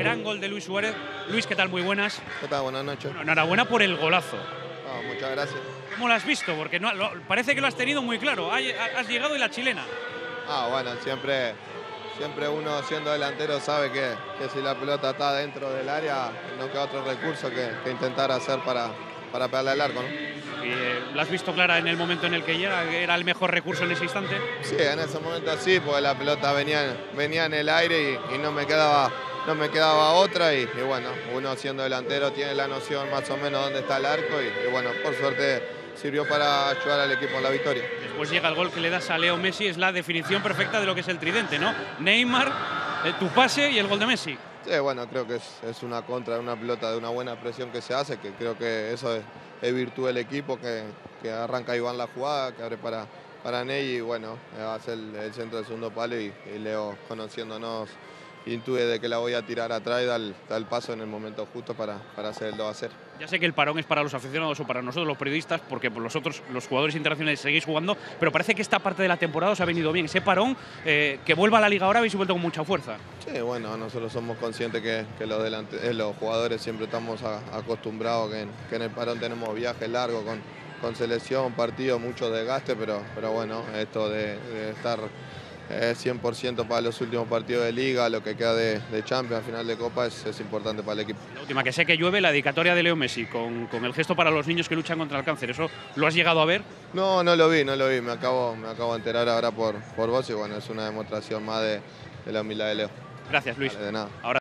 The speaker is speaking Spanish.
Gran gol de Luis Suárez. Luis, ¿qué tal? Muy buenas. ¿Qué tal? Buenas noches. Bueno, enhorabuena por el golazo. Muchas gracias. ¿Cómo lo has visto? Porque parece que lo has tenido muy claro. Has llegado y la chilena. Bueno, siempre uno siendo delantero sabe que si la pelota está dentro del área no queda otro recurso que intentar hacer para pegarle al arco, ¿no? Y, ¿la has visto clara en el momento en el que llega? ¿Que era el mejor recurso en ese instante? Sí, en ese momento sí, porque la pelota venía en el aire y no me quedaba otra y bueno, uno siendo delantero tiene la noción más o menos dónde está el arco y bueno, por suerte sirvió para ayudar al equipo en la victoria. Después llega el gol que le das a Leo Messi, es la definición perfecta de lo que es el tridente, ¿no? Neymar, tu pase y el gol de Messi. Sí, bueno, creo que es una contra de una pelota de una buena presión que se hace, que creo que eso es virtud del equipo, que arranca Iván la jugada, que abre para Ney y bueno, hace el centro del segundo palo y Leo, conociéndonos, intuye de que la voy a tirar atrás y da el paso en el momento justo para hacer el 2-0. Ya sé que el parón es para los aficionados o para nosotros los periodistas, porque por los jugadores internacionales seguís jugando, pero parece que esta parte de la temporada os ha venido bien. Ese parón, que vuelva a la Liga ahora, habéis vuelto con mucha fuerza. Sí, bueno, nosotros somos conscientes que los jugadores siempre estamos acostumbrados, que en el parón tenemos viajes largos con selección, partido, mucho desgaste, pero bueno, esto de estar 100% para los últimos partidos de Liga, lo que queda de Champions, final de Copa, es importante para el equipo. La última, que sé que llueve, la dedicatoria de Leo Messi con el gesto para los niños que luchan contra el cáncer. ¿Eso lo has llegado a ver? No lo vi, me acabo de enterar ahora por vos y bueno, es una demostración más de la humildad de Leo. Gracias, Luis. Vale, de nada. Ahora